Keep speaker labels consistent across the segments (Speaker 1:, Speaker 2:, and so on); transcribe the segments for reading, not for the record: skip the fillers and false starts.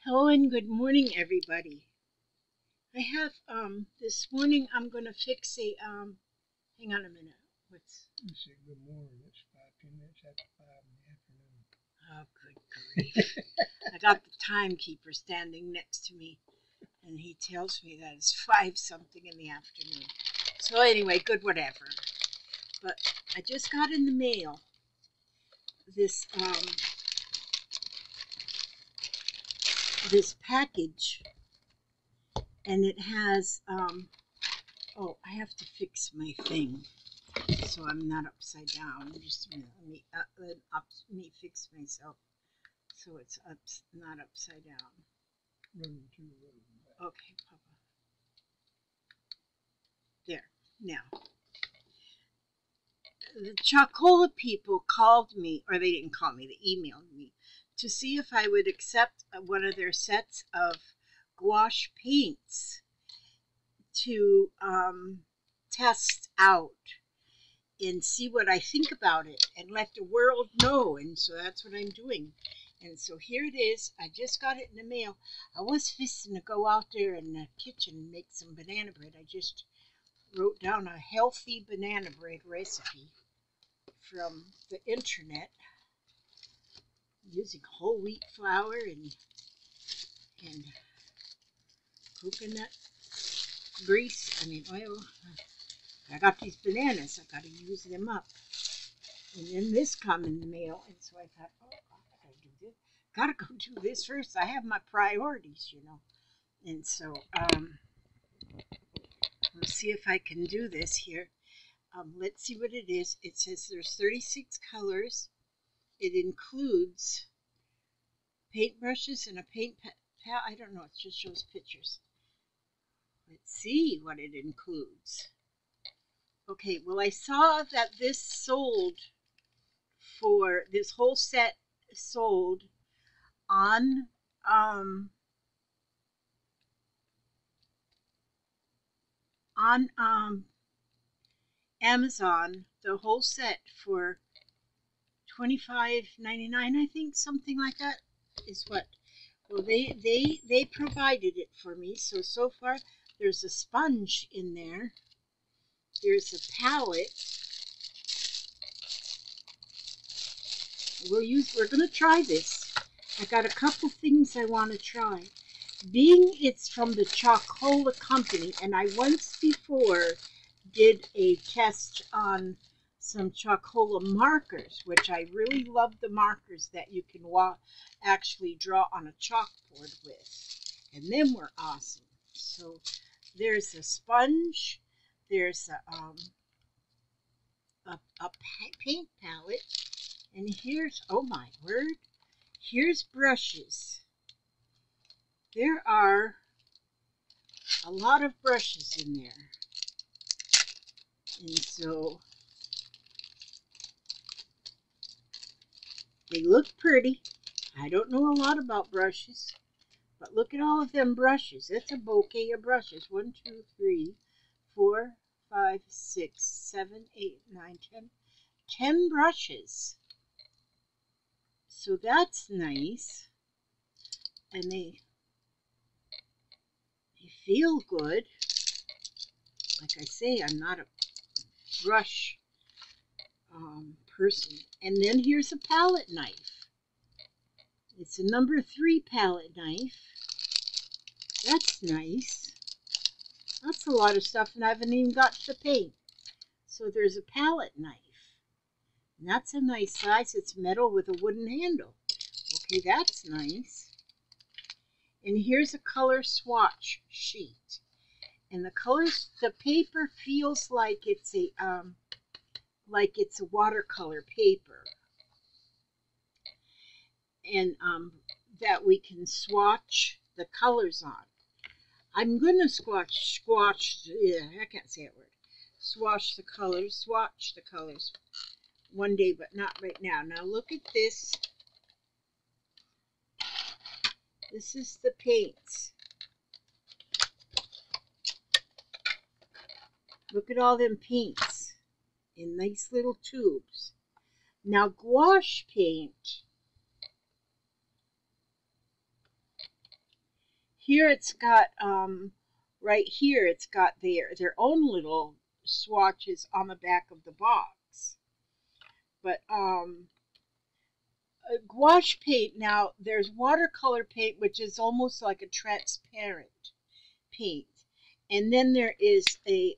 Speaker 1: Hello and good morning, everybody. I have this morning I'm gonna fix a hang on a minute. What's
Speaker 2: You say good morning. It's 5, 10 minutes after 5 in the afternoon.
Speaker 1: oh good grief. I got the timekeeper standing next to me and he tells me that it's 5 something in the afternoon. So anyway, good whatever. But I just got in the mail this package and it has oh, I have to fix my thing so I'm not upside down. Just a minute. Let me fix myself so it's not upside down.
Speaker 2: Run the 2 rows back.
Speaker 1: Okay, Papa. There. Now, the Chocola people called me, or they didn't call me, they emailed me to see if I would accept one of their sets of gouache paints to test out and see what I think about it and let the world know. And so that's what I'm doing. And so here it is. I just got it in the mail. I was fixing to go out there in the kitchen and make some banana bread. I just wrote down a healthy banana bread recipe from the internet using whole wheat flour and coconut oil. I got these bananas. I got to use them up. And then this come in the mail, and so I thought, oh, I gotta do this. Gotta go do this first. I have my priorities, And so, let's see if I can do this here. Let's see what it is. It says there's 36 colors. It includes paintbrushes and a paint pal. I don't know. It just shows pictures. Let's see what it includes. Okay, well, I saw that this whole set sold on Amazon, the whole set for $25.99, I think, something like that is what. Well, they provided it for me. So far there's a sponge in there. There's a palette. We're gonna try this. I got a couple things I want to try. Being it's from the Chocola company, and I once before did a test on some Chocola markers, which I really love the markers that you can actually draw on a chalkboard with, and them were awesome. So there's a sponge, there's a paint palette, and here's, oh my word, here's brushes. There are a lot of brushes in there. And so they look pretty. I don't know a lot about brushes, but look at all of them brushes. It's a bouquet of brushes. 1, 2, 3, 4, 5, 6, 7, 8, 9, 10. 10 brushes. So that's nice. And they feel good. Like I say, I'm not a brush person. And then here's a palette knife. It's a number 3 palette knife. That's nice. That's a lot of stuff, and I haven't even got to paint. So there's a palette knife. And that's a nice size. It's metal with a wooden handle. Okay, that's nice. And here's a color swatch sheet. And the paper feels like it's a watercolor paper, and that we can swatch the colors on. I'm gonna swatch. Yeah, I can't say that word. Swatch the colors one day, but not right now. Now look at this. This is the paints. Look at all them paints in nice little tubes. Now gouache paint here it's got right here it's got their own little swatches on the back of the box. But gouache paint, now there's watercolor paint, which is almost like a transparent paint, and then there is the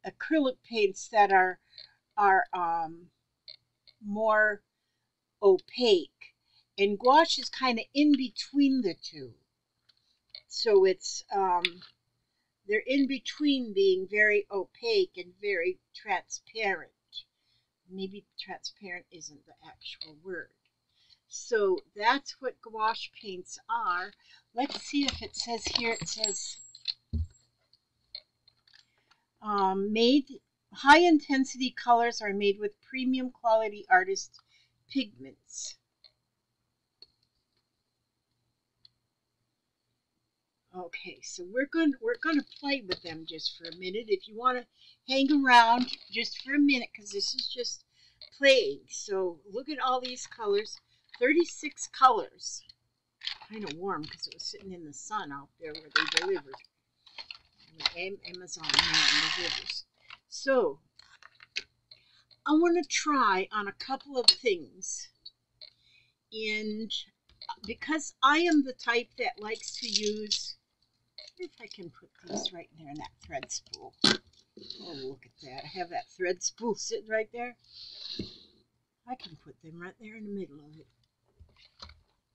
Speaker 1: acrylic paints that are more opaque, and gouache is kind of in between the two. So it's they're in between being very opaque and very transparent. Maybe transparent isn't the actual word. So that's what gouache paints are. Let's see if it says here, it says made, high intensity colors are made with premium quality artist pigments. Okay, so we're going to play with them just for a minute. If you want to hang around just for a minute, because this is just playing. So look at all these colors, 36 colors. Kind of warm because it was sitting in the sun out there where they delivered. Amazon man delivers. So I want to try on a couple of things, and because I am the type that likes to use, if I can put these right there in that thread spool. Oh, look at that. I have that thread spool sitting right there. I can put them right there in the middle of it.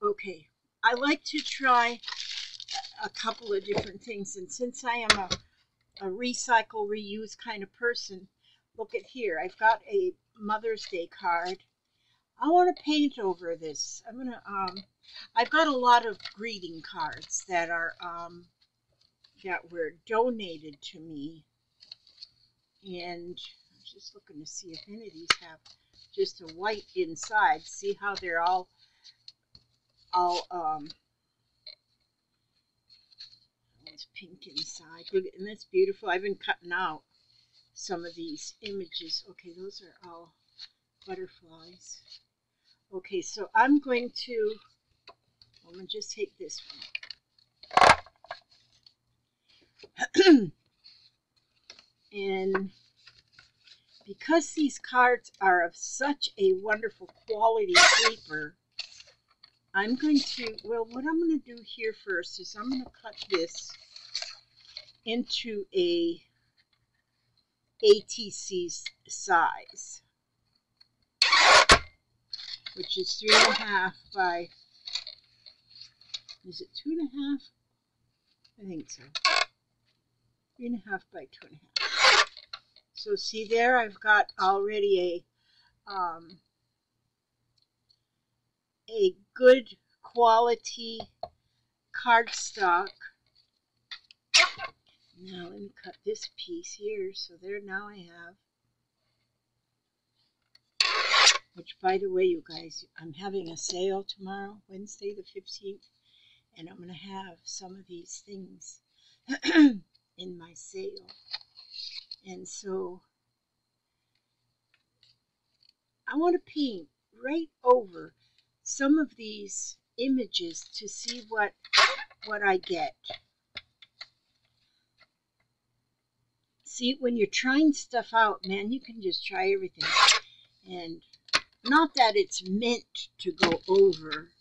Speaker 1: Okay, I like to try a couple of different things, and since I am a recycle, reuse kind of person, look at here. I've got a Mother's Day card. I want to paint over this. I've got a lot of greeting cards that are that were donated to me, and I'm just looking to see if any of these have just a white inside. See how they're all it's pink inside. Look, and that's beautiful. I've been cutting out some of these images. Okay, those are all butterflies. Okay, so I'm going to just take this one. And because these cards are of such a wonderful quality paper, I'm going to, well, what I'm going to do here first is I'm going to cut this into a ATC size, which is 3.5 by, is it 2.5? I think so. 3.5 by 2.5. So see there, I've got already a good quality cardstock. Now let me cut this piece here. So there, now I have, which by the way, you guys, I'm having a sale tomorrow, Wednesday the 15th, and I'm going to have some of these things in my sale. And so I want to paint right over some of these images to see what I get. See, when you're trying stuff out, man, you can just try everything. And not that it's meant to go over,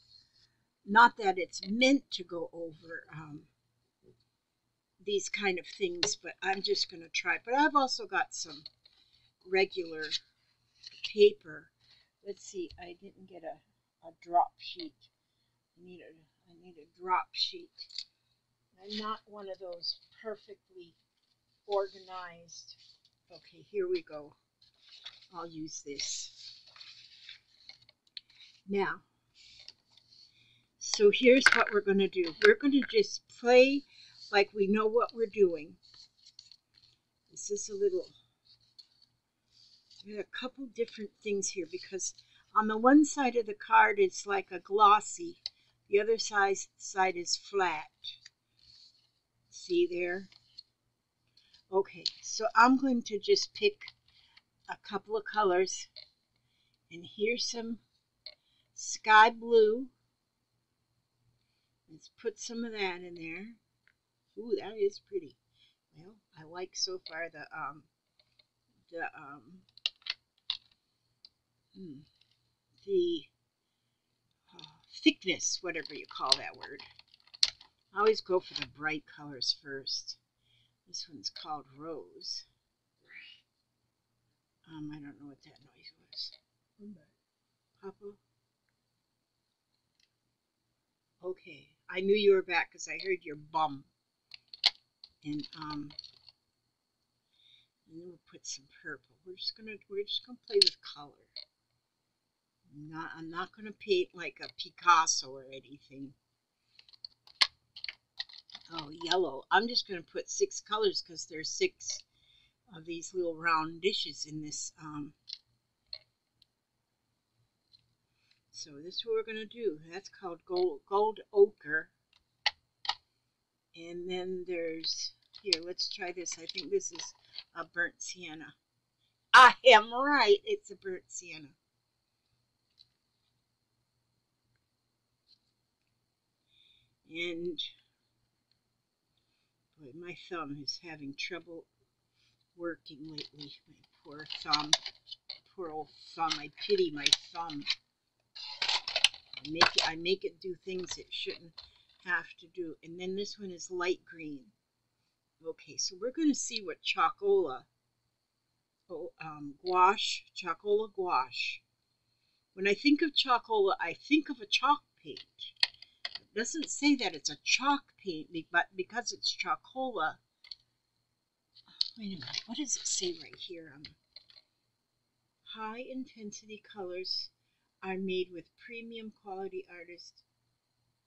Speaker 1: these kind of things, but I'm just going to try. But I've also got some regular paper. Let's see, I didn't get a drop sheet. I need a drop sheet. I'm not one of those perfectly organized. Okay, here we go. I'll use this. Now, so here's what we're going to do. We're going to just play like we know what we're doing. This is there's a couple different things here, because on the one side of the card it's like a glossy, the other side is flat. See there? Okay, so I'm going to just pick a couple of colors, and here's some sky blue, Let's put some of that in there. Ooh, that is pretty. Well, I like so far the the thickness, whatever you call that word. I always go for the bright colors first. This one's called Rose. I don't know what that noise was. Papa? Okay, I knew you were back because I heard your bum. And then we'll put some purple. We're just gonna play with color. I'm not gonna paint like a Picasso or anything. Oh, yellow. I'm just gonna put 6 colors because there's 6 of these little round dishes in this. So this is what we're gonna do. That's called gold ochre. And then there's, here, let's try this. I think this is a burnt sienna. I am right. It's a burnt sienna. And boy, my thumb is having trouble working lately. My poor thumb. Poor old thumb. I pity my thumb. I make it do things it shouldn't have to do. And then this one is light green. Okay, so we're going to see what Chalkola gouache, Chalkola gouache. When I think of Chalkola, I think of a chalk paint. It doesn't say that it's a chalk paint, but because it's Chalkola. Wait a minute, what does it say right here? High intensity colors are made with premium quality artist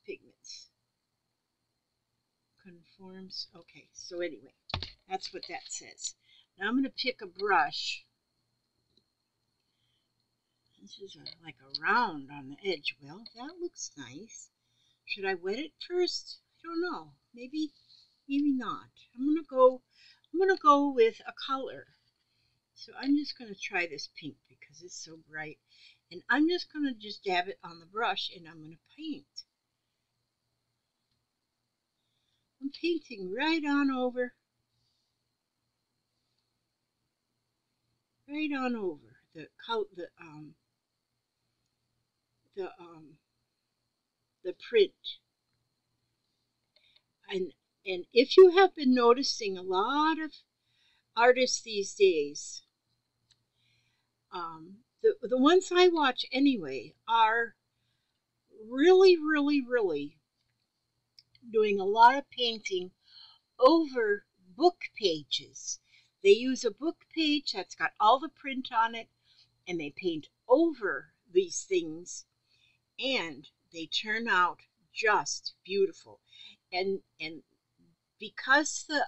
Speaker 1: pigments. Conforms. Okay, so anyway, that's what that says. Now I'm going to pick a brush. This is like a round on the edge. Well, that looks nice. Should I wet it first? I don't know. Maybe not. I'm gonna go with a color. So I'm just gonna try this pink because it's so bright. And I'm just gonna dab it on the brush and I'm gonna paint. I'm painting right on over the print. And if you have been noticing, a lot of artists these days, the ones I watch anyway, are really doing a lot of painting over book pages. They use a book page that's got all the print on it, and they paint over these things, and they turn out just beautiful. And because the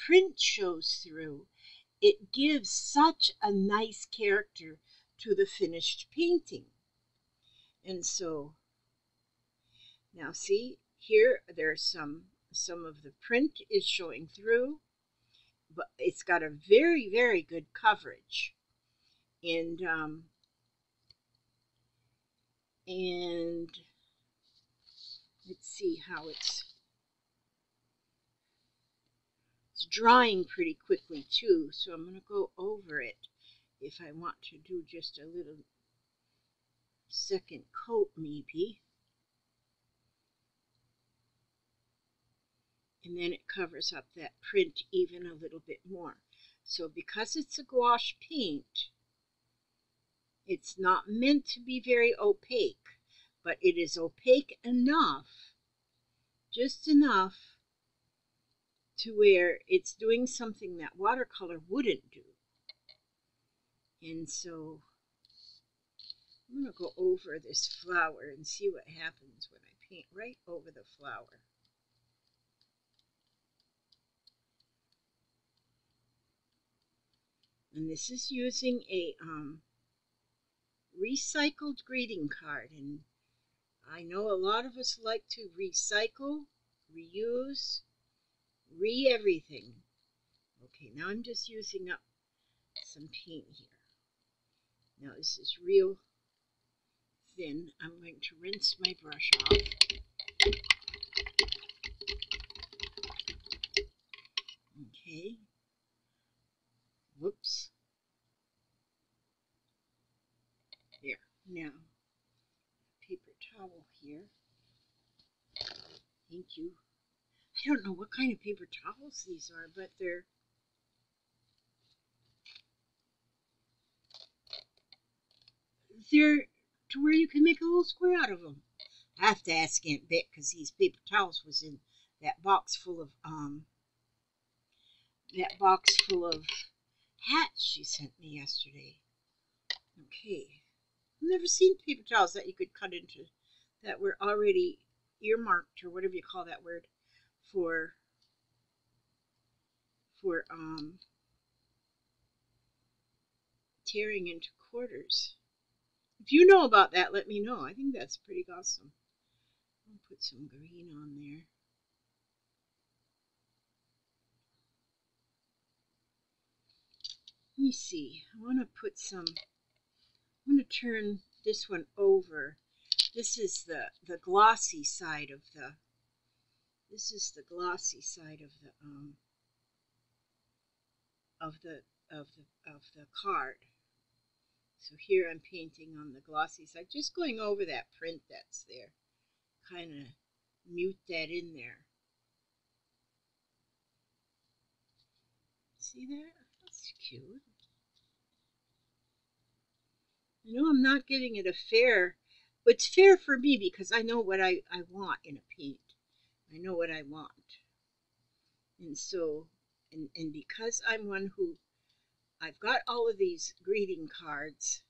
Speaker 1: print shows through, it gives such a nice character to the finished painting. And so now see here, there's some of the print is showing through, but it's got a very good coverage. And let's see how it's drying pretty quickly too, so I'm going to go over it if I want to do just a little second coat maybe. And then it covers up that print even a little bit more. So because it's a gouache paint, it's not meant to be very opaque, but it is opaque enough, just enough, to where it's doing something that watercolor wouldn't do. And so I'm going to go over this flower and see what happens when I paint right over the flower. And this is using a recycled greeting card. And I know a lot of us like to recycle, reuse, everything. Okay, now I'm just using up some paint here. Now this is real thin, I'm going to rinse my brush off. Okay. Whoops. There. Now, paper towel here. Thank you. I don't know what kind of paper towels these are, but they're to where you can make a little square out of them. I have to ask Aunt Bet because these paper towels was in that box full of hats she sent me yesterday. Okay. I've never seen paper towels that you could cut into that were already earmarked, or whatever you call that word, for tearing into quarters. If you know about that, let me know. I think that's pretty awesome. I'll put some green on there. Let me see. I want to turn this one over. This is the glossy side of the of the card. So here I'm painting on the glossy side, just going over that print that's there. Kind of mute that in there. See that? That's cute. I know I'm not getting it it's fair for me because I know what I want in a paint. I know what I want. And so, and because I'm one who, I've got all of these greeting cards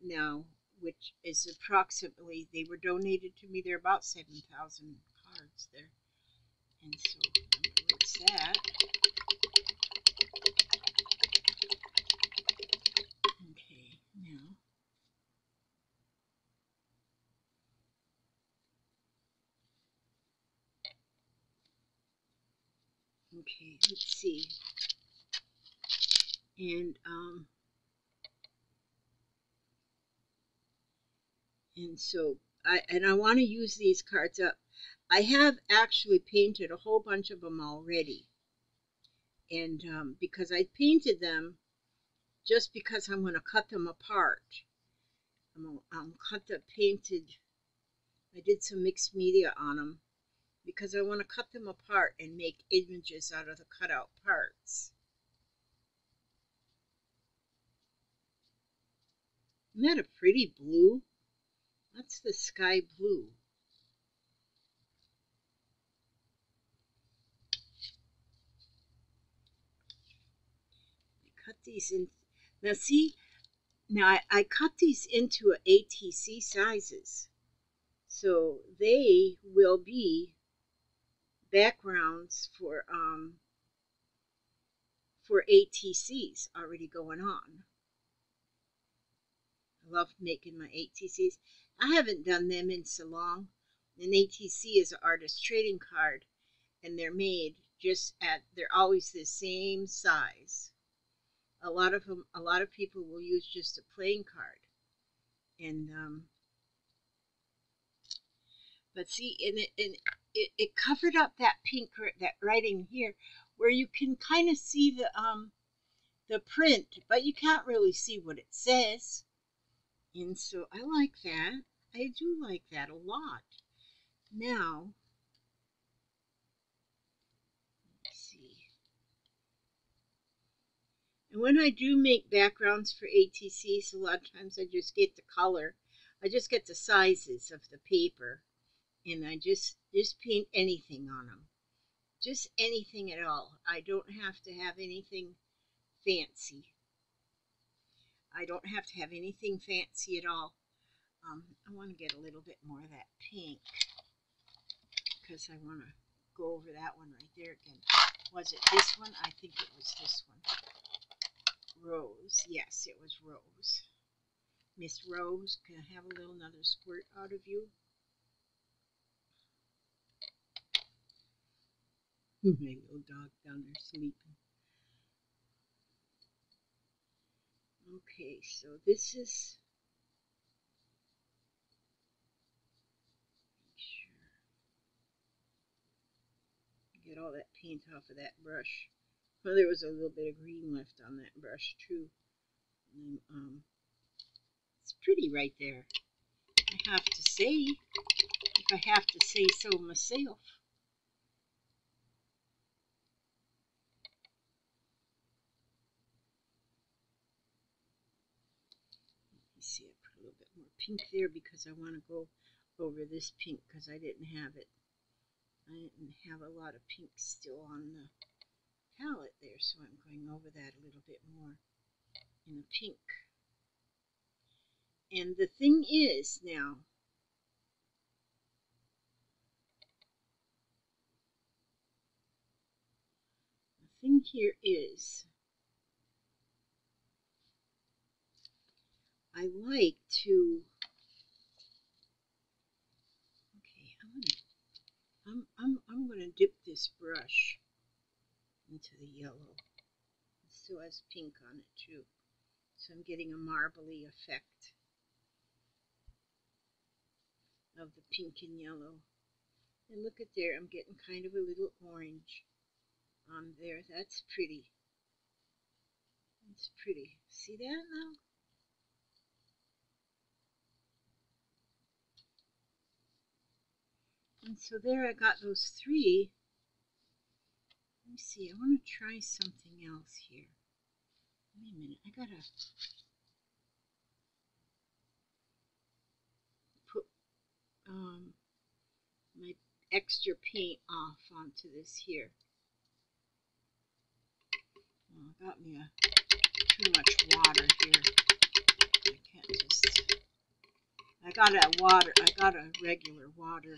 Speaker 1: now, which is approximately, they were donated to me, they're about 7,000 cards there. And so, I'm going to rinse that. Okay, now. Okay, let's see. And so I want to use these cards up. I have actually painted a whole bunch of them already, and because I painted them just because I'm going to cut them apart. I'll cut the painted. I did some mixed media on them because I want to cut them apart and make images out of the cutout parts. Isn't that a pretty blue? That's the sky blue. I cut these in. Now see, I cut these into ATC sizes. So they will be backgrounds for ATCs already going on. I love making my ATCs. I haven't done them in so long. An ATC is an artist trading card, and they're made they're always the same size. A lot of people will use just a plain card, and but see, it covered up that pink, that writing here, where you can kind of see the print, but you can't really see what it says. And so I like that. I do like that a lot. Now, let's see. And when I do make backgrounds for ATCs, a lot of times I just get the color. I just get the sizes of the paper, and I just paint anything on them. Just anything at all. I don't have to have anything fancy. I don't have to have anything fancy at all. I want to get a little bit more of that pink because I want to go over that one right there again. Was it this one? I think it was this one. Rose. Yes, it was Rose. Miss Rose, can I have another squirt out of you? My little dog down there sleeping. Okay, so this is all that paint off of that brush. Well, there was a little bit of green left on that brush too. And, it's pretty right there, I have to say, if I have to say so myself. You see, I put a little bit more pink there because I want to go over this pink because I didn't have it. I didn't have a lot of pink still on the palette there, so I'm going over that a little bit more in the pink. And the thing is now, the thing here is, I like to, okay, I'm gonna dip this brush into the yellow. It still has pink on it too, so I'm getting a marbly effect of the pink and yellow. And look at there, I'm getting kind of a little orange on there. That's pretty. That's pretty. See that now? And so there I got those three. Let me see, I want to try something else here. Wait a minute, I gotta put my extra paint off onto this here. Oh, I got me too much water here. I can't just. I got a regular water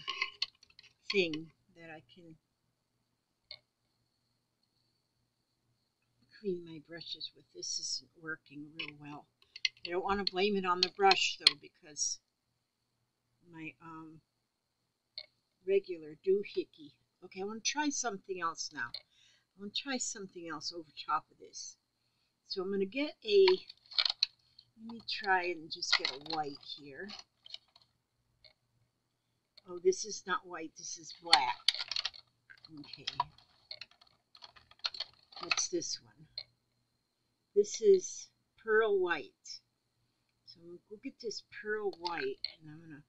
Speaker 1: thing that I can clean my brushes with. This isn't working real well. I don't want to blame it on the brush though, because my regular doohickey. Okay, I want to try something else now. I want to try something else over top of this. So I'm going to get a, let me try and just get a white here. Oh, this is not white, this is black. Okay. What's this one? This is pearl white. So I'm going to go get this pearl white and I'm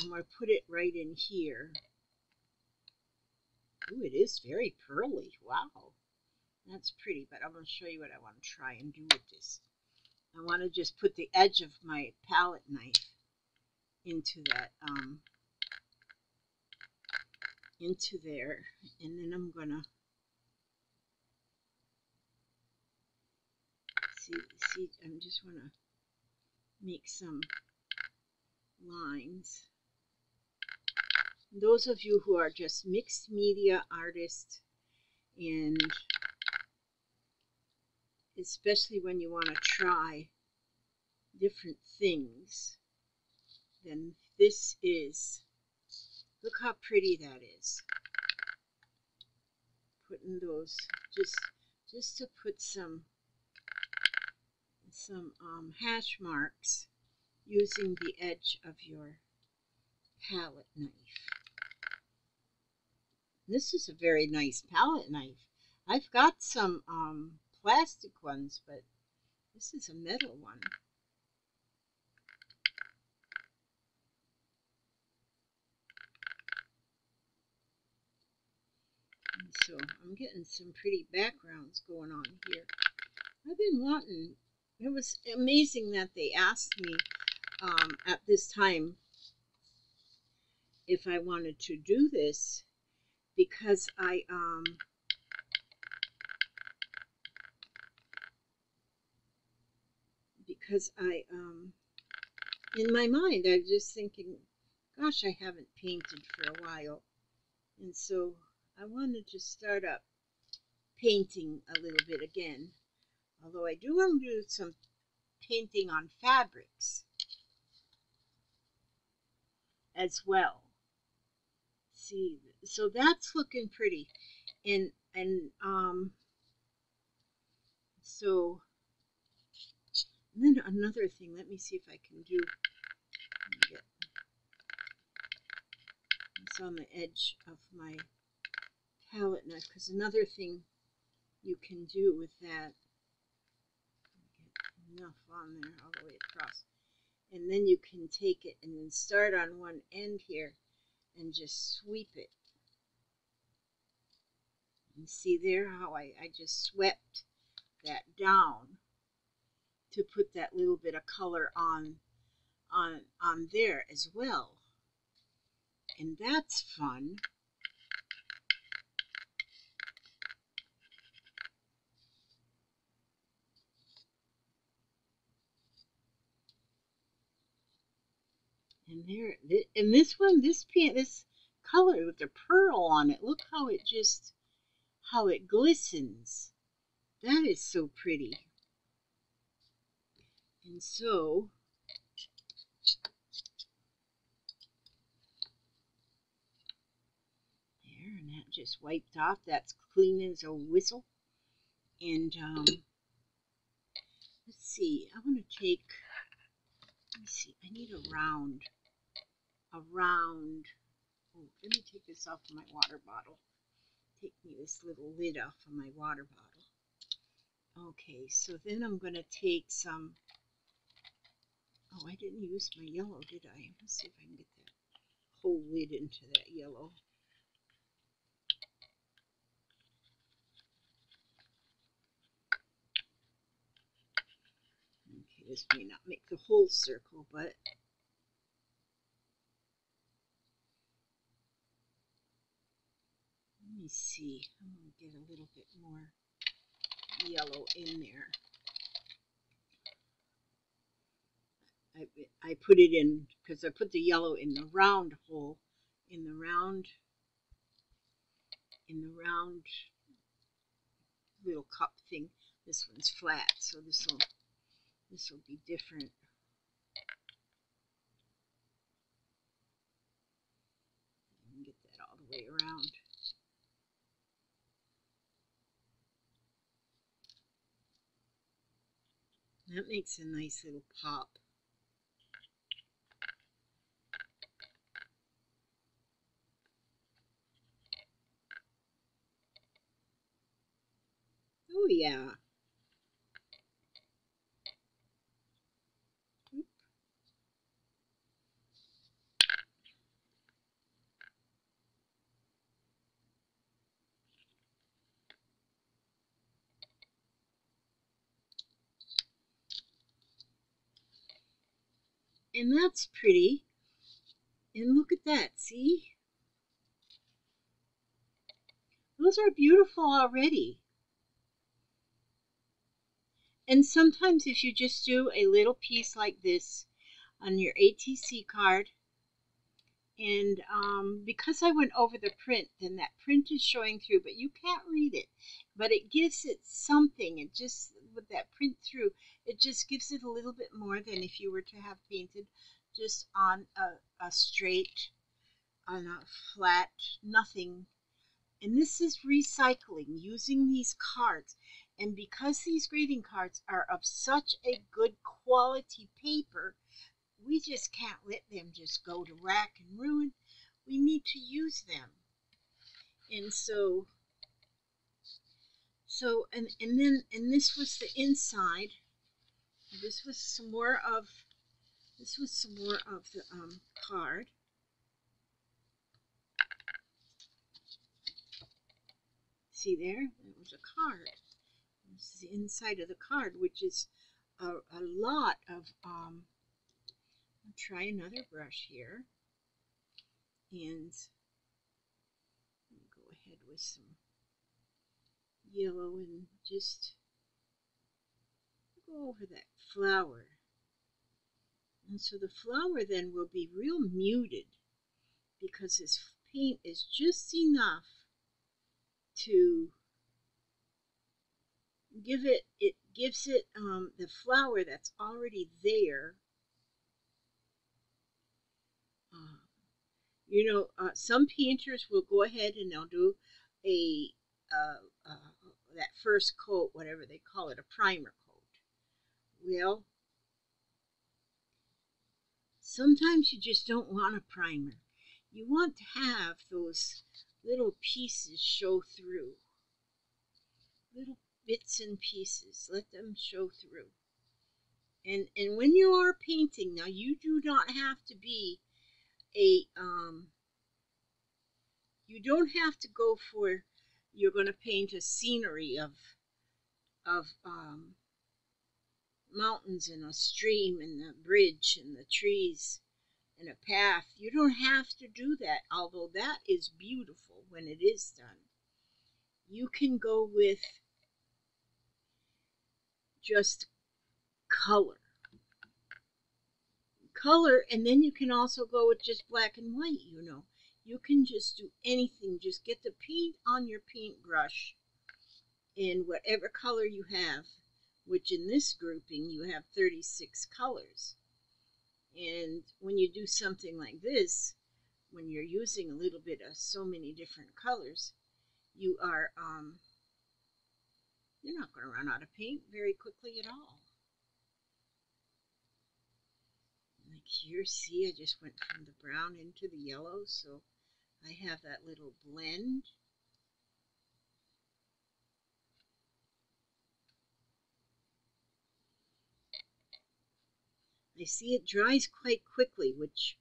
Speaker 1: going to put it right in here. Ooh, it is very pearly. Wow. That's pretty, but I'm going to show you what I want to try and do with this. I want to just put the edge of my palette knife into that, into there, and then I'm going to see, I just want to make some lines. Those of you who are just mixed media artists, and especially when you want to try different things, then this is, look how pretty that is. Putting those, just to put some hash marks using the edge of your palette knife. This is a very nice palette knife. I've got some plastic ones, but this is a metal one. And so I'm getting some pretty backgrounds going on here. I've been wanting, it was amazing that they asked me at this time if I wanted to do this, because in my mind I was just thinking, gosh, I haven't painted for a while, and so I wanted to start up painting a little bit again, although I do want to do some painting on fabrics as well. See, so that's looking pretty, and so then another thing, let me see if I can do, get this on the edge of my palette knife, because another thing you can do with that, get enough on there all the way across, and then you can take it and then start on one end here and just sweep it. And see there how I just swept that down to put that little bit of color on there as well. And that's fun. And there, and this one, this color with the pearl on it, look how it just, how it glistens. That is so pretty. And so, there, and that just wiped off. That's clean as a whistle. And let's see, I want to take, let me see, I need a round, oh, let me take this off of my water bottle. Take me this little lid off of my water bottle. Okay, so then I'm going to take some, oh, I didn't use my yellow, did I? Let's see if I can get that whole lid into that yellow. Okay, this may not make the whole circle, but let me see. I'm going to get a little bit more yellow in there. I put it in, because I put the yellow in the round hole, in the round little cup thing. This one's flat, so this will be different. And get that all the way around. That makes a nice little pop. Oh yeah. And that's pretty. And look at that, see? Those are beautiful already. And sometimes if you just do a little piece like this on your ATC card, and because I went over the print, then that print is showing through, but you can't read it. But it gives it something. It just, with that print through, it just gives it a little bit more than if you were to have painted just on a straight, on a flat, nothing. And this is recycling, using these cards. And because these greeting cards are of such a good quality paper, we just can't let them just go to rack and ruin. We need to use them. And and this was the inside. This was some more of the card. See there? It was a card. This is the inside of the card, which is a lot of I'll try another brush here, and go ahead with some yellow and just go over that flower. And so the flower then will be real muted because this paint is just enough to give it, gives it the flower that's already there. You know, some painters will go ahead and they'll do a that first coat, whatever they call it, a primer coat. Well, sometimes you just don't want a primer. You want to have those little pieces show through. Little bits and pieces, let them show through. And when you are painting, now you do not have to be a you don't have to go for, you're going to paint a scenery of mountains and a stream and a bridge and the trees and a path. You don't have to do that, although that is beautiful when it is done. You can go with just color. And then you can also go with just black and white, you know. You can just do anything. Just get the paint on your paintbrush in whatever color you have, which in this grouping you have 36 colors. And when you do something like this, when you're using a little bit of so many different colors, you are you're not going to run out of paint very quickly at all. Like here, see, I just went from the brown into the yellow, so I have that little blend. I see it dries quite quickly, which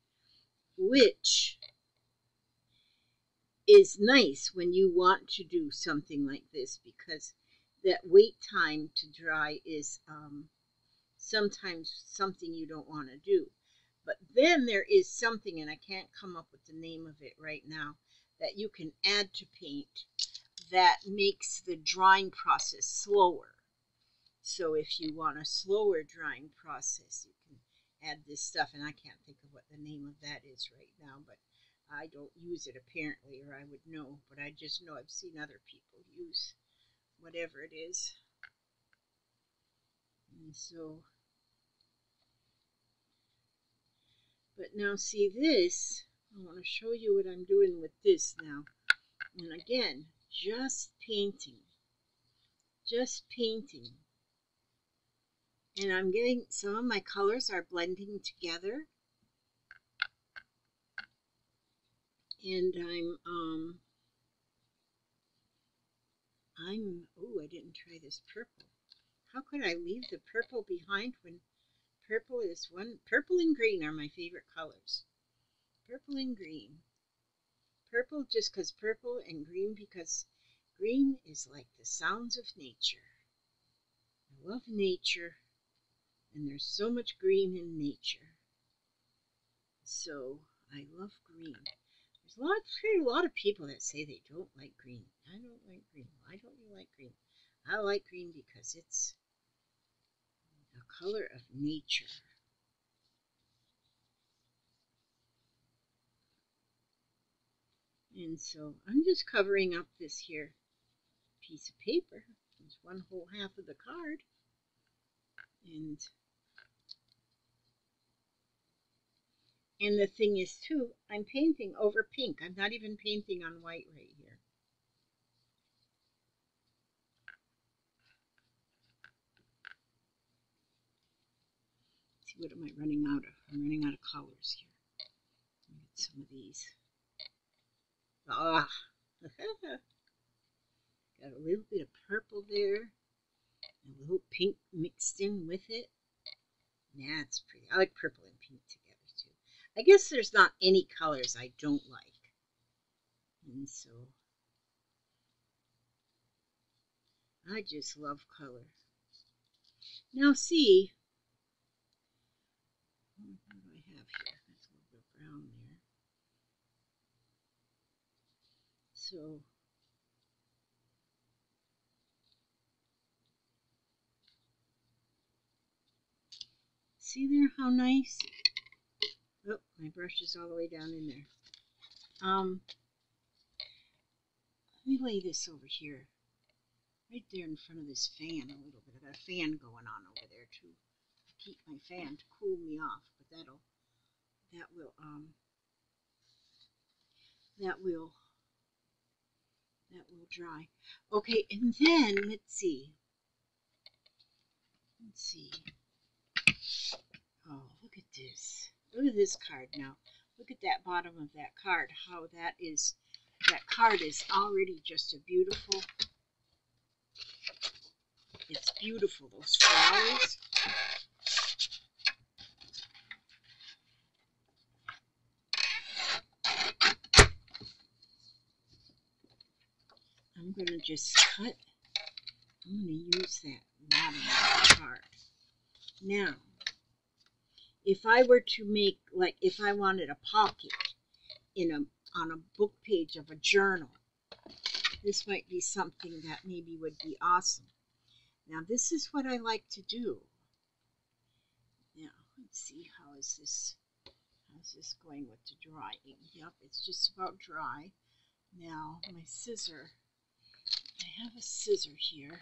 Speaker 1: is nice when you want to do something like this, because that wait time to dry is sometimes something you don't want to do. But then there is something, and I can't come up with the name of it right now, that you can add to paint that makes the drying process slower. So if you want a slower drying process, you can add this stuff, and I can't think of what the name of that is right now, but I don't use it apparently, or I would know, but I just know I've seen other people use whatever it is. And so, but now see this, I want to show you what I'm doing with this now. And again, just painting. Just painting. And I'm getting, some of my colors are blending together. And oh, I didn't try this purple. How could I leave the purple behind when purple is purple and green are my favorite colors. Purple and green. Purple just because purple, and green because green is like the sounds of nature. I love nature, and there's so much green in nature. So I love green. There's a lot of people that say they don't like green. I don't like green. Why don't you like green? I like green because it's the color of nature. And so I'm just covering up this here piece of paper. It's one whole half of the card. And the thing is too, I'm painting over pink. I'm not even painting on white right here. Let's see, what am I running out of? I'm running out of colors here. Let me get some of these. Ah, got a little bit of purple there, and a little pink mixed in with it. That's pretty. I like purple and pink together too. I guess there's not any colors I don't like. And so I just love color. Now see, what do I have here? That's a little bit of brown there. So see there how nice? Oh, my brush is all the way down in there. Let me lay this over here, right there in front of this fan a little bit. I got a fan going on over there to keep my fan to cool me off, but that will dry. Okay, and then let's see. Oh, look at this. Look at this card now. Look at that bottom of that card, how that is That card is already just a beautiful, it's beautiful, those flowers. I'm going to just cut, I'm going to use that bottom of the card. Now, if I were to make, like if I wanted a pocket on a book page of a journal, this might be something that maybe would be awesome. Now this is what I like to do. Now let's see, how's this going with the drying? Yep, it's just about dry. Now my scissor, I have a scissor here.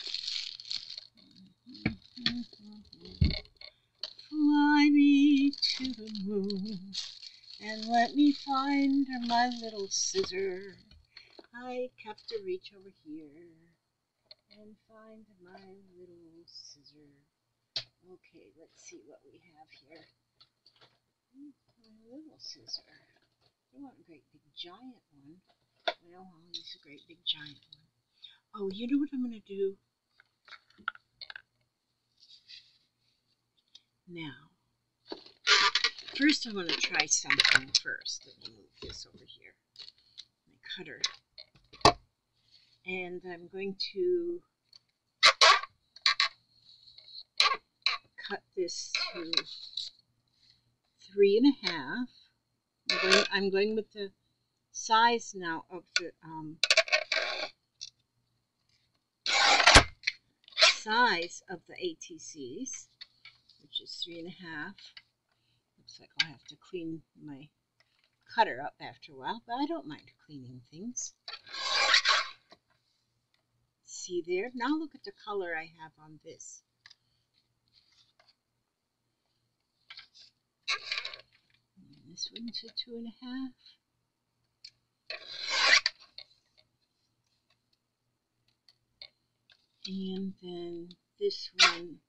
Speaker 1: Fly me to the moon and let me find my little scissor. I kept to reach over here and find my little scissor. Okay, let's see what we have here. My little scissor. I want a great big giant one. Well, I'll use a great big giant one. Oh, you know what I'm going to do? Now, first I want to try something first. Let me move this over here. My cutter. And I'm going to cut this to 3.5. I'm going with the size now of the size of the ATCs, which is 3.5. Looks like I'll have to clean my cutter up after a while, but I don't mind cleaning things. See there? Now look at the color I have on this. And this one's a 2.5. And then this one,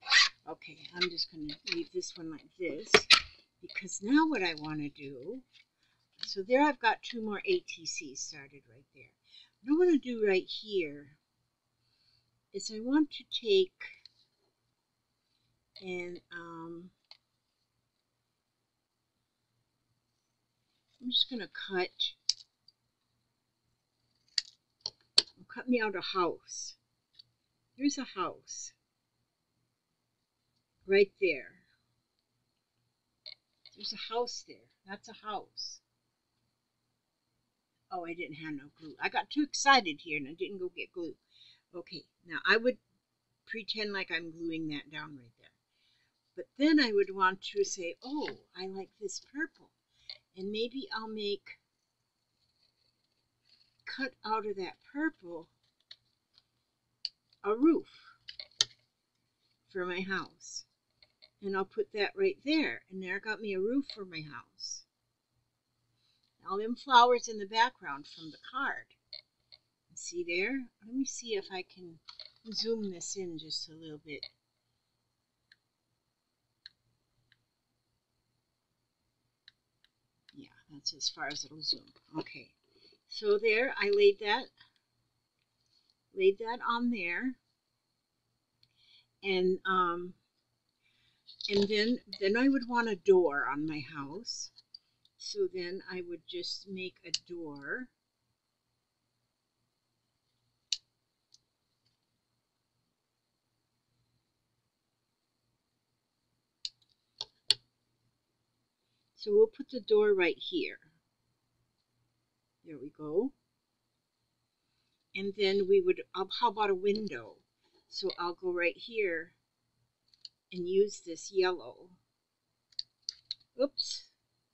Speaker 1: okay, I'm just going to leave this one like this, because now what I want to do, so there I've got 2 more ATCs started right there. What I want to do right here is I want to take and I'm just going to cut me out a house. Here's a house right there. There's a house there. That's a house. Oh, I didn't have no glue. I got too excited here and I didn't go get glue. Okay, now I would pretend like I'm gluing that down right there. But then I would want to say, oh, I like this purple. And maybe I'll cut out of that purple a roof for my house. And I'll put that right there. And there I got me a roof for my house. All them flowers in the background from the card. See there? Let me see if I can zoom this in just a little bit. Yeah, that's as far as it'll zoom. Okay. So there, I laid that on there. And then I would want a door on my house. So then I would just make a door. So we'll put the door right here. There we go. And then we would, how about a window? So I'll go right here and use this yellow. Oops,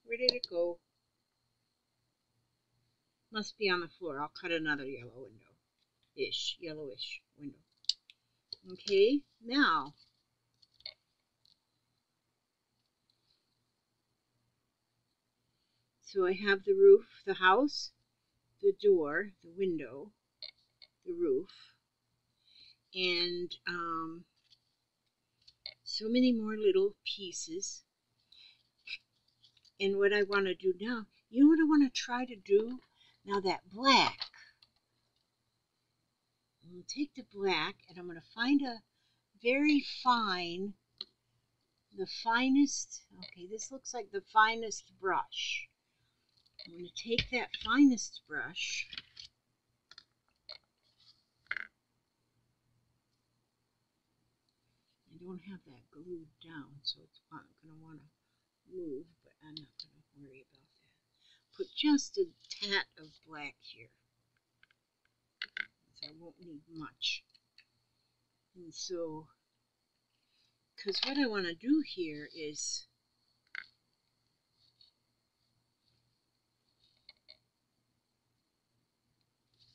Speaker 1: where did it go? Must be on the floor. I'll cut another yellow window-ish, yellowish window. Okay, now so I have the roof, the house, the door, the window, the roof, and so many more little pieces. And what I want to do now, you know what I want to try to do? Now that black, I'm going to take the black and I'm going to find a very fine, the finest, okay, this looks like the finest brush. I'm going to take that finest brush I don't have that glued down, so it's not going to want to move, but I'm not going to worry about that. Put just a tad of black here, so I won't need much. And so, because what I want to do here is,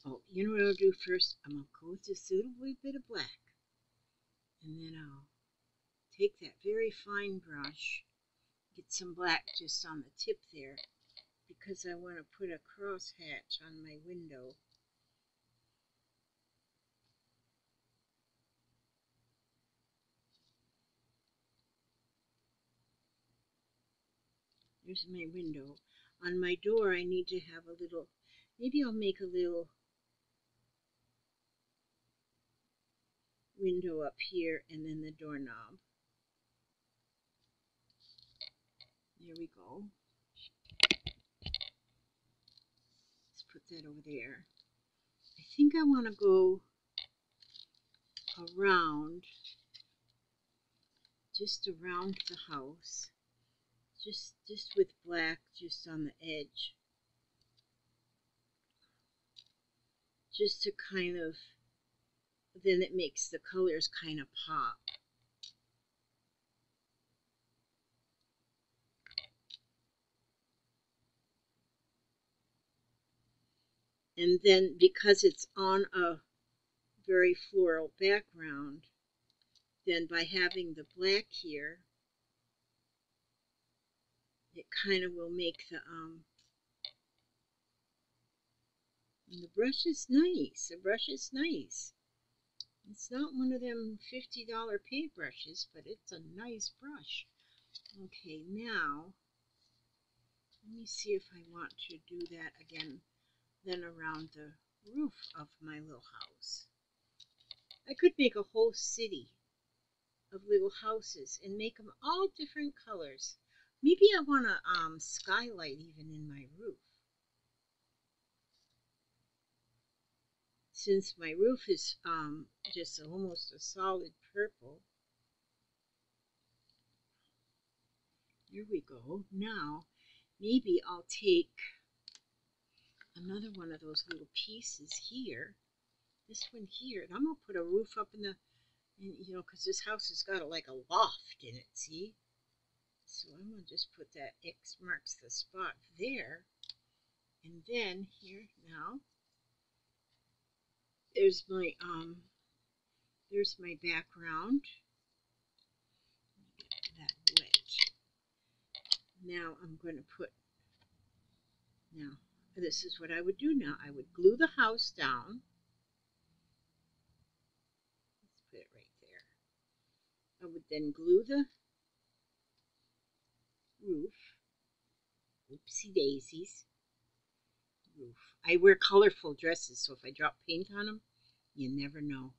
Speaker 1: oh, you know what I'll do first? I'm going to go with this little wee bit of black, and then I'll take that very fine brush, get some black just on the tip there, because I want to put a crosshatch on my window. There's my window. On my door, I need to have a little, maybe I'll make a little window up here and then the doorknob. There we go. Let's put that over there. I think I want to go around, just around the house, just with black just on the edge, just to kind of, then it makes the colors kind of pop. And then because it's on a very floral background, then by having the black here, it kind of will make the brush is nice. The brush is nice. It's not one of them $50 paintbrushes, but it's a nice brush. Okay, now let me see if I want to do that again, then around the roof of my little house. I could make a whole city of little houses and make them all different colors. Maybe I want a skylight even in my roof. Since my roof is just almost a solid purple. Here we go. Now, maybe I'll take another one of those little pieces here. This one here. And I'm going to put a roof up in the, you know, because this house has got like a loft in it, see? So I'm going to just put that X marks the spot there. And then here now, there's my background. Get that wet. Now I'm going to put, now this is what I would do now. I would glue the house down. Let's put it right there. I would then glue the roof. Oopsie daisies. Roof. I wear colorful dresses, so if I drop paint on them, you never know.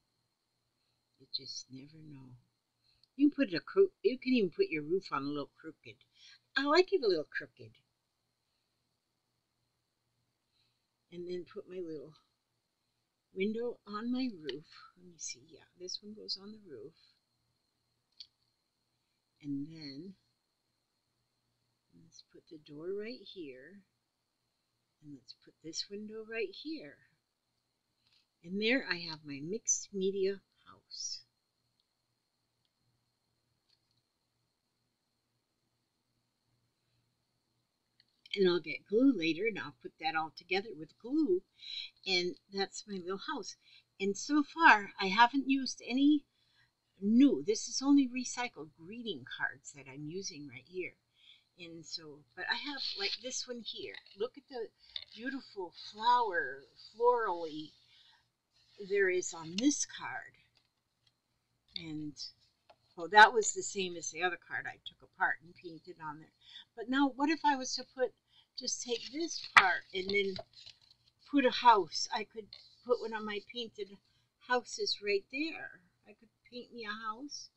Speaker 1: You just never know. You can you can even put your roof on a little crooked. I like it a little crooked. And then put my little window on my roof. Let me see. Yeah, this one goes on the roof. And then let's put the door right here. And let's put this window right here. And there I have my mixed media house. And I'll get glue later and I'll put that all together with glue. And that's my little house. And so far, I haven't used any new. This is only recycled greeting cards that I'm using right here. And so, but I have like this one here. Look at the beautiful florally there is on this card. And, oh, that was the same as the other card I took apart and painted on there. But now, what if I was to just take this part and then put a house. I could put one of my painted houses right there. I could paint me a house.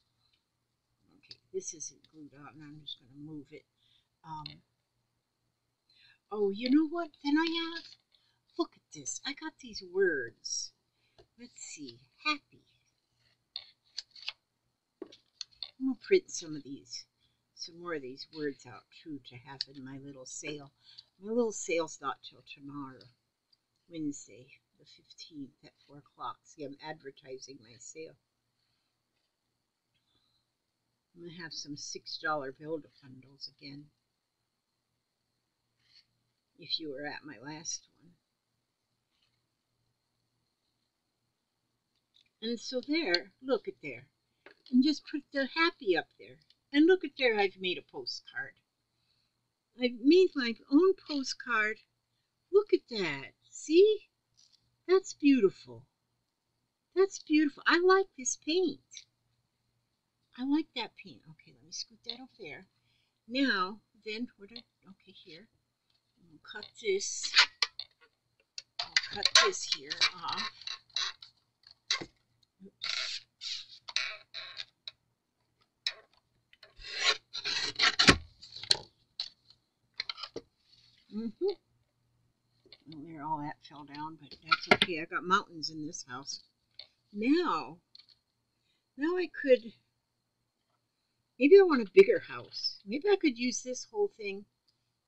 Speaker 1: Okay, this isn't glued on. I'm just going to move it. Oh, you know what? Then I have, look at this. I got these words. Let's see. Happy. I'm going to print some more of these words out too to have in my little sale. My little sale's not till tomorrow, Wednesday, the 15th at 4 o'clock. See, I'm advertising my sale. I'm going to have some $6 bill bundles again, if you were at my last one. And so there, look at there. And just put the happy up there. And look at there, I've made a postcard. I've made my own postcard. Look at that. See? That's beautiful. That's beautiful. I like this paint. I like that paint. Okay, let me scoot that up there. Now, then, okay, here. I'll cut this. I'll cut this here off. Well, there, all that fell down, but that's okay. I got mountains in this house. Now I could, maybe I want a bigger house. Maybe I could use this whole thing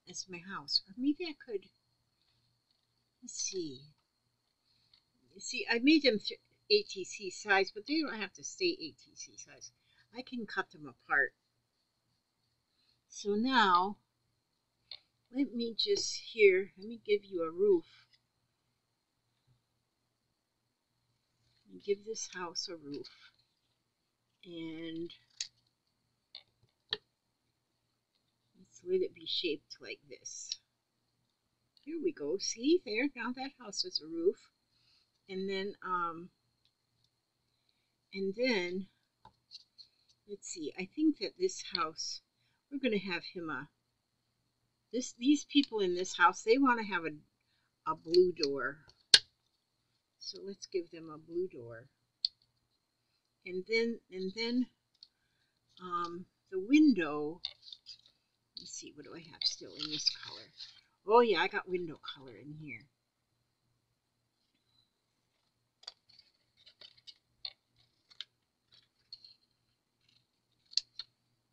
Speaker 1: as my house. Or maybe I could, let's see. You see, I made them ATC size, but they don't have to stay ATC size. I can cut them apart. So now, let me give you a roof. Let me give this house a roof. And let's let it be shaped like this. Here we go. See there? Now that house has a roof. And then let's see. I think that this house, we're going to have him these people in this house, they want to have a blue door. So let's give them a blue door. And then the window, let's see, what do I have still in this color? Oh yeah, I got window color in here.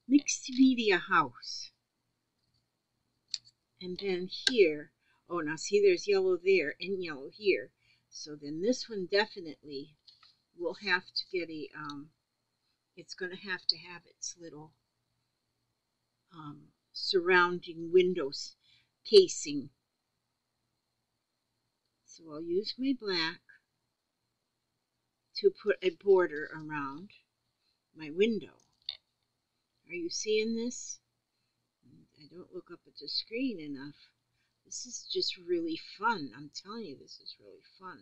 Speaker 1: Mixed media house. And then here, oh, now see, there's yellow there and yellow here. So then this one definitely will have to get a, it's going to have its little surrounding windows casing. So I'll use my black to put a border around my window. Are you seeing this? I don't look up at the screen enough. This is just really fun. I'm telling you, this is really fun.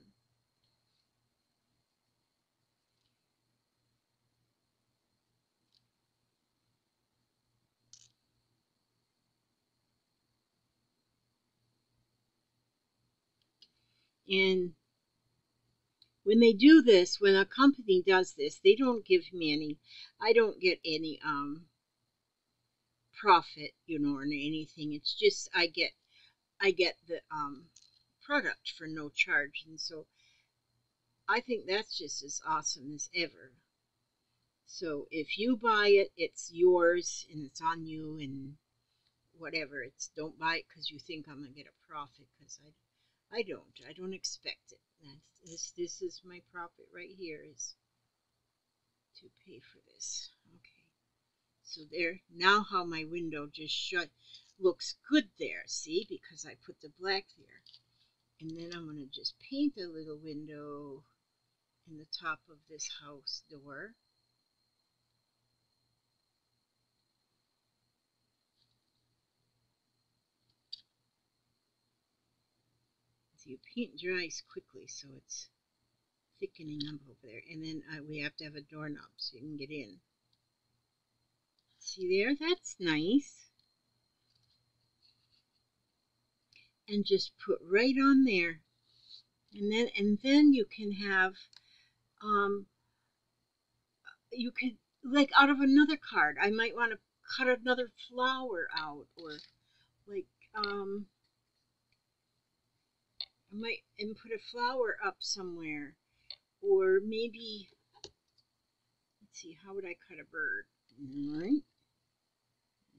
Speaker 1: And when they do this, when a company does this, they don't give me any, I don't get any profit, you know, or anything. It's just I get the product for no charge. And so I think that's just as awesome as ever. So if you buy it, it's yours and it's on you and whatever. It's don't buy it because you think I'm gonna get a profit, because I don't expect it. This is my profit right here, is to pay for this. Okay, so there, now how my window just shut looks good there, see, because I put the black there. And then I'm going to just paint a little window in the top of this house door. So you paint dries quickly, so it's thickening up over there. And then we have to have a doorknob so you can get in. See there? That's nice. And just put right on there And then you can have you could, like, out of another card, I might want to cut another flower out, or like I might and put a flower up somewhere, or maybe let's see, how would I cut a bird? Right,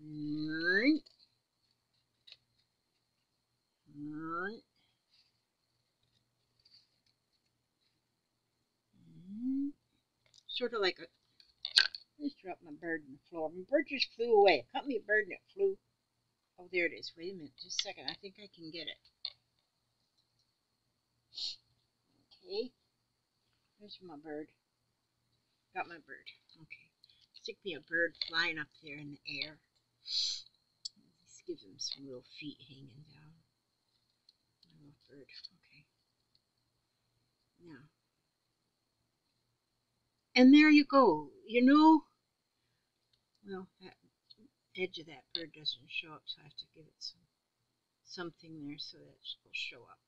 Speaker 1: right, right. Sort of like a. I just dropped my bird on the floor. My bird just flew away. It cut me a bird and it flew. Oh, there it is. Wait a minute, just a second. I think I can get it. Okay, there's my bird. Got my bird. Okay, stick me a bird flying up there in the air. Let's give him some little feet hanging down. My little bird. Okay. Now, and there you go. You know, well, that edge of that bird doesn't show up, so I have to give it something there so that it will show up.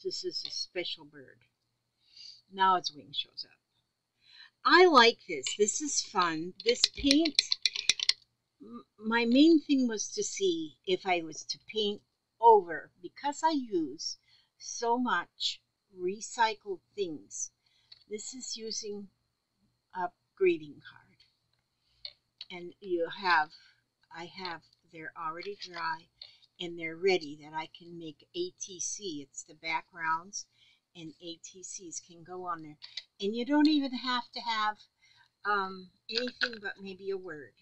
Speaker 1: This is a special bird. Now its wing shows up. I like this. This is fun. This paint, my main thing was to see if I was to paint over, because I use so much recycled things. This is using a greeting card. And they're already dry and they're ready that I can make ATC. It's the backgrounds, and ATCs can go on there. And you don't even have to have anything but maybe a word.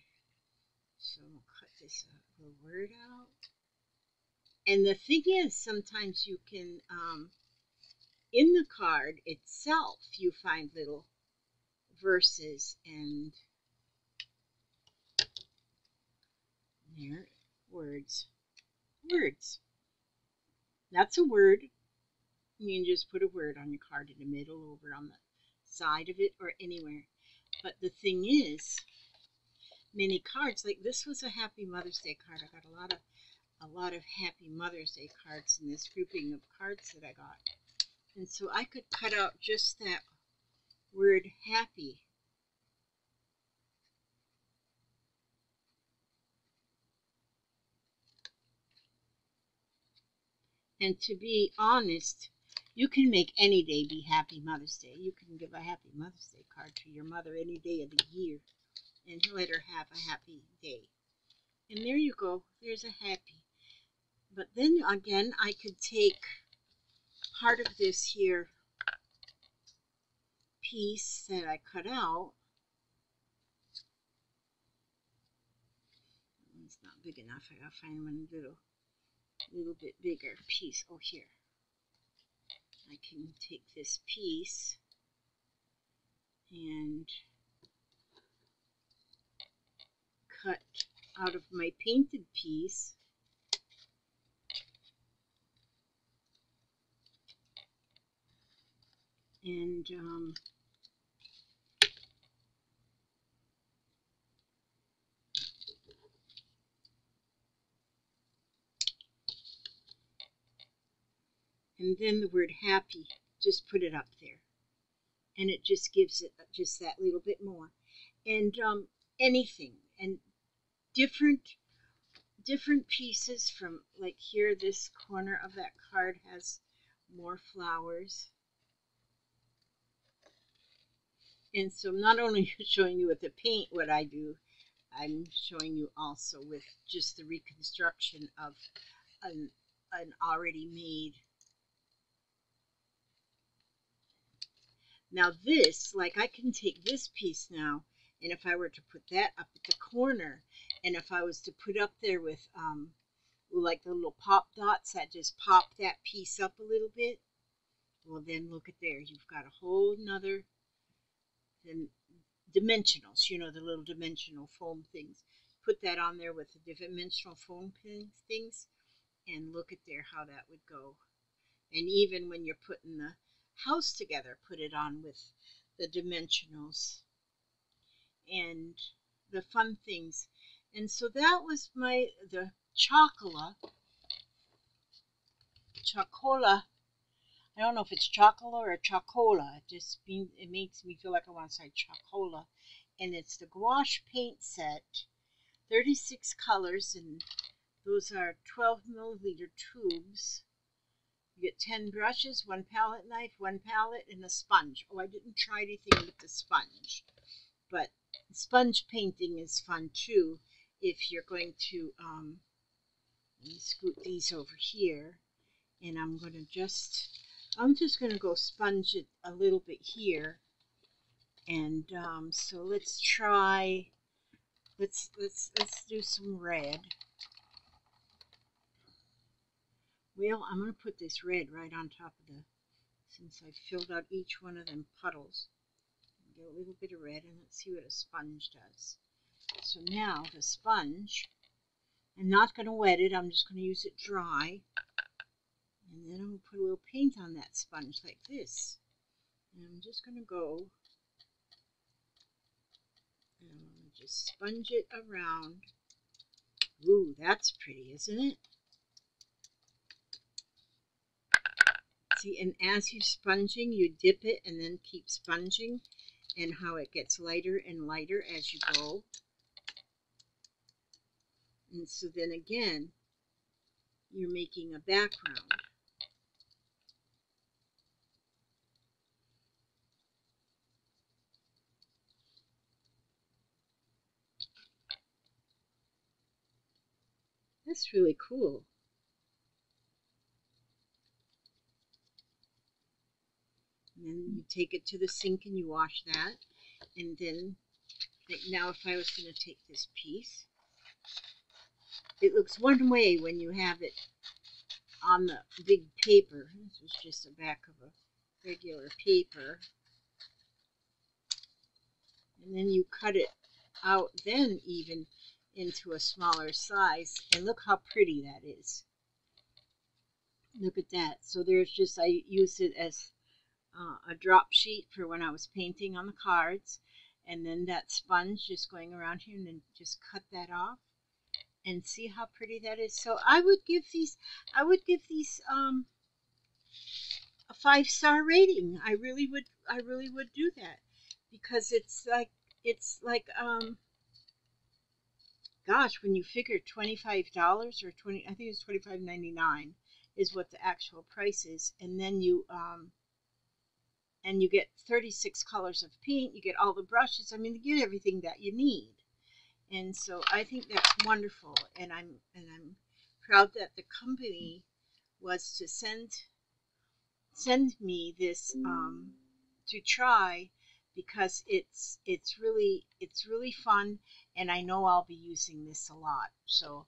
Speaker 1: So we'll cut this little word out. And the thing is, sometimes you can, in the card itself, you find little verses and there, words. Words. That's a word. You can just put a word on your card in the middle, over on the side of it, or anywhere. But the thing is, many cards, like this was a Happy Mother's Day card. I got a lot of Happy Mother's Day cards in this grouping of cards that I got. And so I could cut out just that word happy. And to be honest, you can make any day be Happy Mother's Day. You can give a Happy Mother's Day card to your mother any day of the year and let her have a happy day. And there you go. There's a happy. But then again, I could take part of this here piece that I cut out. It's not big enough. I gotta find one little bit bigger piece. Oh, here. I can take this piece and cut out of my painted piece and then the word happy, just put it up there, and it just gives it just that little bit more. And anything, and different pieces from, like here, this corner of that card has more flowers. And so I'm not only showing you with the paint what I do, I'm showing you also with just the reconstruction of an already made. Now this, like, I can take this piece now, and if I were to put that up at the corner, and if I was to put up there with like the little pop dots that just pop that piece up a little bit, well then look at there, you've got a whole nother dimensionals, you know, the little dimensional foam things. Put that on there with the dimensional foam things, and look at there how that would go. And even when you're putting the house together, put it on with the dimensionals and the fun things. And so that was the Chocola I don't know if it's chocola or chocola. It makes me feel like I want to say chocola. And it's the gouache paint set, 36 colors, and those are 12 milliliter tubes. You get 10 brushes, one palette knife, one palette, and a sponge. Oh, I didn't try anything with the sponge, but sponge painting is fun too if you're going to, let me scoot these over here, and I'm just going to go sponge it a little bit here. And so let's try, let's do some red. Well, I'm going to put this red right on top of since I filled out each one of them puddles. Get a little bit of red, and let's see what a sponge does. So now the sponge, I'm not going to wet it, I'm just going to use it dry. And then I'm going to put a little paint on that sponge like this. And I'm just going to go, and I'm going to just sponge it around. Ooh, that's pretty, isn't it? See, and as you're sponging, you dip it and then keep sponging, and how it gets lighter and lighter as you go. And so then again, you're making a background. That's really cool. And then you take it to the sink and you wash that. And then, like now if I was going to take this piece, it looks one way when you have it on the big paper. This was just the back of a regular paper. And then you cut it out then even into a smaller size. And look how pretty that is. Look at that. So there's just, I used it as a drop sheet for when I was painting on the cards, and then that sponge just going around here, and then just cut that off, and see how pretty that is. So I would give these a 5-star rating. I really would do that, because it's like gosh, when you figure $25 or I think it's $25.99 is what the actual price is, and then you get 36 colors of paint, you get all the brushes. I mean, you get everything that you need. And so I think that's wonderful, and I'm proud that the company was to send me this to try, because it's really fun, and I know I'll be using this a lot. So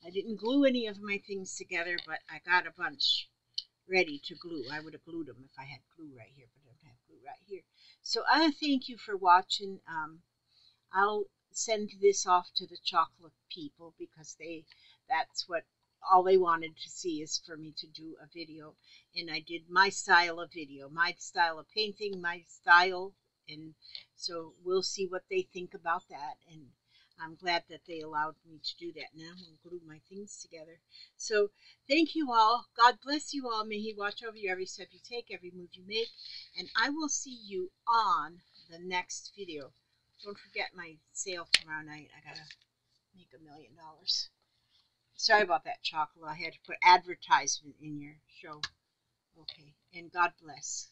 Speaker 1: I didn't glue any of my things together, but I got a bunch ready to glue. I would have glued them if I had glue right here, but I don't have glue right here. So I thank you for watching. I'll send this off to the chocolate people, because that's what all they wanted to see, is for me to do a video. And I did my style of video, my style of painting, my style. And so we'll see what they think about that. And I'm glad that they allowed me to do that. Now I'm going to glue my things together. So thank you all. God bless you all. May He watch over you every step you take, every move you make. And I will see you on the next video. Don't forget my sale tomorrow night. I got to make $1 million. Sorry about that, chocolate. I had to put advertisement in your show. Okay. And God bless.